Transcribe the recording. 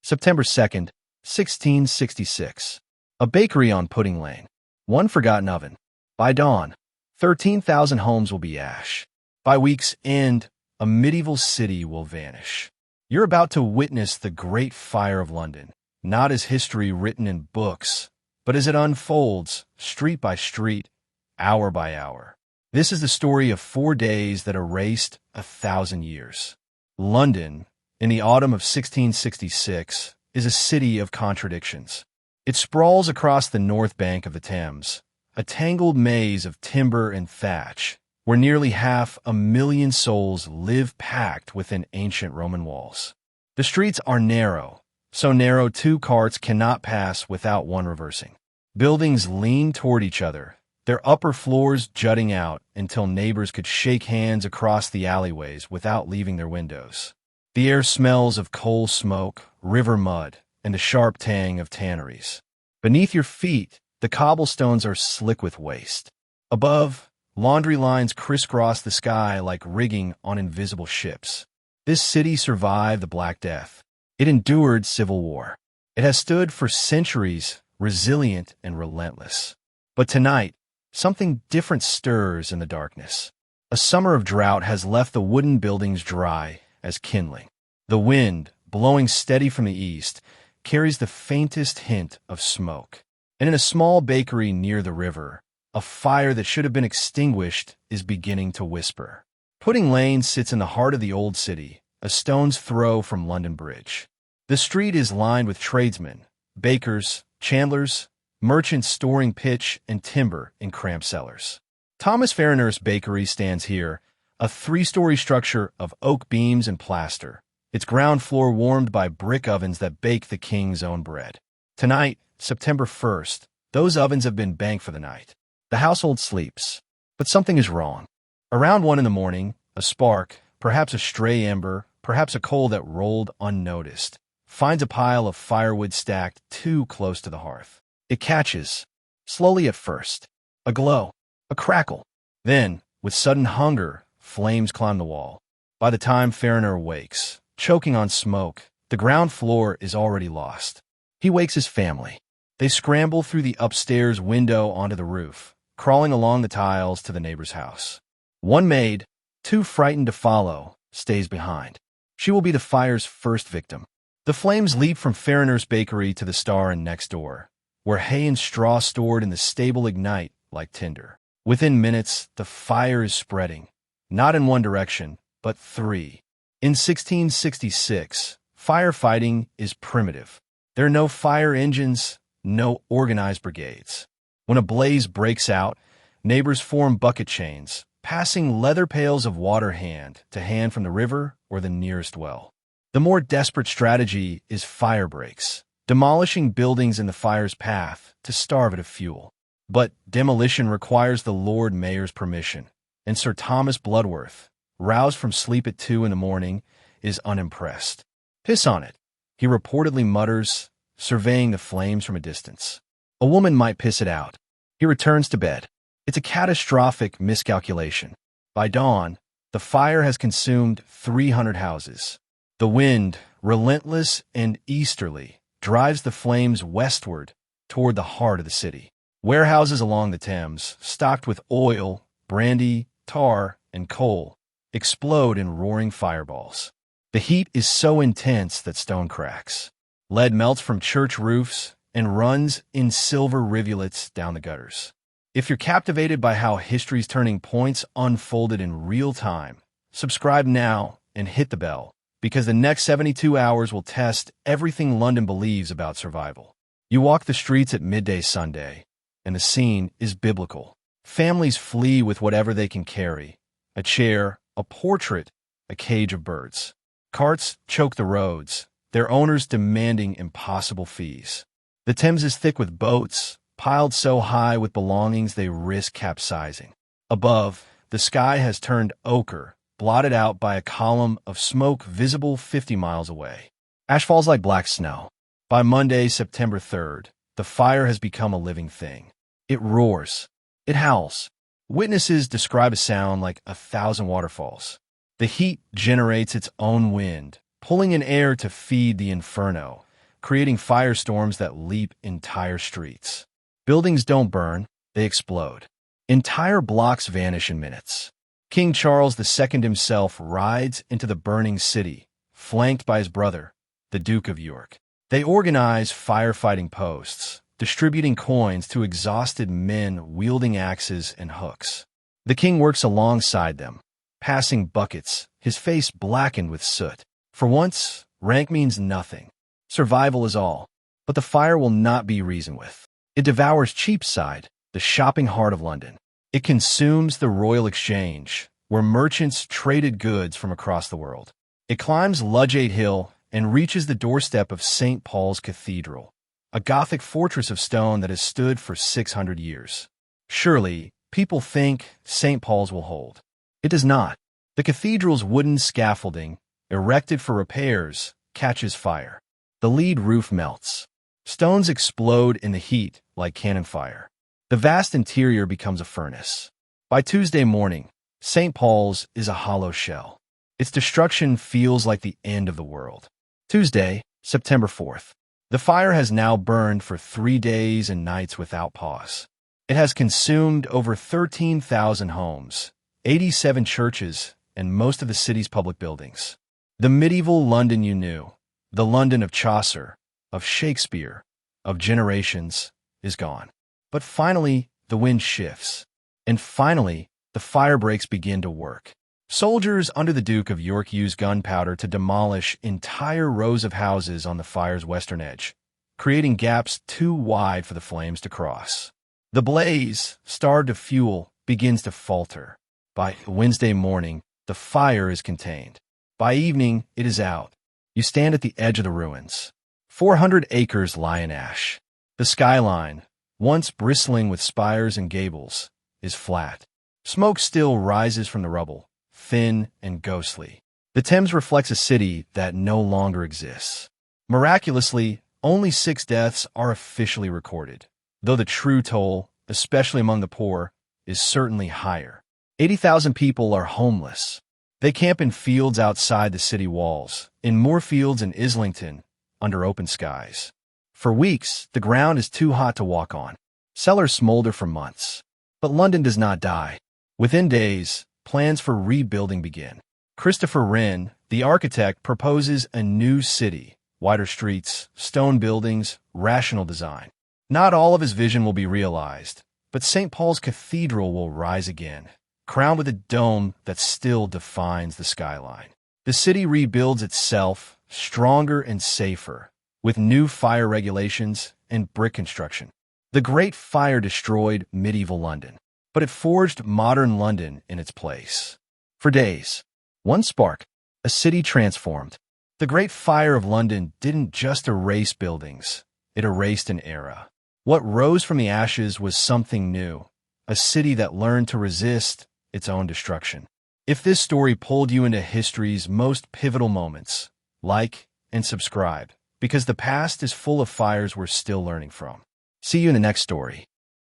September 2nd, 1666. A bakery on Pudding Lane. One forgotten oven. By dawn, 13,000 homes will be ash. By week's end, a medieval city will vanish. You're about to witness the Great Fire of London, not as history written in books, but as it unfolds, street by street, hour by hour. This is the story of 4 days that erased 1,000 years. London, in the autumn of 1666, is a city of contradictions. It sprawls across the north bank of the Thames, a tangled maze of timber and thatch, where nearly 500,000 souls live packed within ancient Roman walls. The streets are narrow, so narrow 2 carts cannot pass without one reversing. Buildings lean toward each other, their upper floors jutting out until neighbors could shake hands across the alleyways without leaving their windows. The air smells of coal smoke, river mud, and the sharp tang of tanneries. Beneath your feet, the cobblestones are slick with waste. Above, laundry lines crisscross the sky like rigging on invisible ships. This city survived the Black Death. It endured civil war. It has stood for centuries, resilient and relentless. But tonight, something different stirs in the darkness. A summer of drought has left the wooden buildings dry as kindling. The wind, blowing steady from the east, carries the faintest hint of smoke. And in a small bakery near the river, a fire that should have been extinguished is beginning to whisper. Pudding Lane sits in the heart of the old city, a stone's throw from London Bridge. The street is lined with tradesmen, bakers, chandlers, merchants storing pitch and timber in cramped cellars. Thomas Farriner's bakery stands here, a 3-story structure of oak beams and plaster, its ground floor warmed by brick ovens that bake the king's own bread. Tonight, September 1st, those ovens have been banked for the night. The household sleeps, but something is wrong. Around 1 a.m, a spark, perhaps a stray ember, perhaps a coal that rolled unnoticed, finds a pile of firewood stacked too close to the hearth. It catches, slowly at first, a glow, a crackle. Then, with sudden hunger, flames climb the wall. By the time Farriner wakes, choking on smoke, the ground floor is already lost. He wakes his family. They scramble through the upstairs window onto the roof, crawling along the tiles to the neighbor's house. One maid, too frightened to follow, stays behind. She will be the fire's first victim. The flames leap from Farriner's bakery to the Star Inn next door, where hay and straw stored in the stable ignite like tinder. Within minutes, the fire is spreading, not in one direction, but 3. In 1666, firefighting is primitive. There are no fire engines, no organized brigades. When a blaze breaks out, neighbors form bucket chains, passing leather pails of water hand to hand from the river or the nearest well. The more desperate strategy is fire breaks, demolishing buildings in the fire's path to starve it of fuel. But demolition requires the Lord Mayor's permission, and Sir Thomas Bloodworth, roused from sleep at 2 a.m, is unimpressed. "Piss on it," he reportedly mutters, surveying the flames from a distance. A woman might piss it out. He returns to bed. It's a catastrophic miscalculation. By dawn, the fire has consumed 300 houses. The wind, relentless and easterly, drives the flames westward toward the heart of the city. Warehouses along the Thames, stocked with oil, brandy, tar, and coal, explode in roaring fireballs. The heat is so intense that stone cracks. Lead melts from church roofs and runs in silver rivulets down the gutters. If you're captivated by how history's turning points unfolded in real time, subscribe now and hit the bell, because the next 72 hours will test everything London believes about survival. You walk the streets at midday Sunday, and the scene is biblical. Families flee with whatever they can carry: a chair, a portrait, a cage of birds. Carts choke the roads, their owners demanding impossible fees. The Thames is thick with boats, piled so high with belongings they risk capsizing. Above, the sky has turned ochre, blotted out by a column of smoke visible 50 miles away. Ash falls like black snow. By Monday, September 3rd, the fire has become a living thing. It roars. It howls. Witnesses describe a sound like 1,000 waterfalls. The heat generates its own wind, pulling in air to feed the inferno, creating firestorms that leap entire streets. Buildings don't burn, they explode. Entire blocks vanish in minutes. King Charles II himself rides into the burning city, flanked by his brother, the Duke of York. They organize firefighting posts, distributing coins to exhausted men wielding axes and hooks. The king works alongside them, passing buckets, his face blackened with soot. For once, rank means nothing. Survival is all. But the fire will not be reasoned with. It devours Cheapside, the shopping heart of London. It consumes the Royal Exchange, where merchants traded goods from across the world. It climbs Ludgate Hill and reaches the doorstep of St. Paul's Cathedral, a Gothic fortress of stone that has stood for 600 years. Surely, people think St. Paul's will hold. It does not. The cathedral's wooden scaffolding, erected for repairs, catches fire. The lead roof melts. Stones explode in the heat like cannon fire. The vast interior becomes a furnace. By Tuesday morning, St. Paul's is a hollow shell. Its destruction feels like the end of the world. Tuesday, September 4th. The fire has now burned for 3 days and nights without pause. It has consumed over 13,000 homes, 87 churches, and most of the city's public buildings. The medieval London you knew, the London of Chaucer, of Shakespeare, of generations, is gone. But finally, the wind shifts. And finally, the fire breaks begin to work. Soldiers under the Duke of York use gunpowder to demolish entire rows of houses on the fire's western edge, creating gaps too wide for the flames to cross. The blaze, starved of fuel, begins to falter. By Wednesday morning, the fire is contained. By evening, it is out. You stand at the edge of the ruins. 400 acres lie in ash. The skyline, once bristling with spires and gables, is flat. Smoke still rises from the rubble, thin and ghostly. The Thames reflects a city that no longer exists. Miraculously, only 6 deaths are officially recorded, though the true toll, especially among the poor, is certainly higher. 80,000 people are homeless. They camp in fields outside the city walls, in Moorfields and Islington, under open skies. For weeks, the ground is too hot to walk on. Cellars smolder for months. But London does not die. Within days, plans for rebuilding begin. Christopher Wren, the architect, proposes a new city, wider streets, stone buildings, rational design. Not all of his vision will be realized, but St. Paul's Cathedral will rise again, crowned with a dome that still defines the skyline. The city rebuilds itself, stronger and safer, with new fire regulations and brick construction. The Great Fire destroyed medieval London, but it forged modern London in its place. For days, one spark, a city transformed. The Great Fire of London didn't just erase buildings, it erased an era. What rose from the ashes was something new, a city that learned to resist its own destruction. If this story pulled you into history's most pivotal moments, like and subscribe, because the past is full of fires we're still learning from. See you in the next story.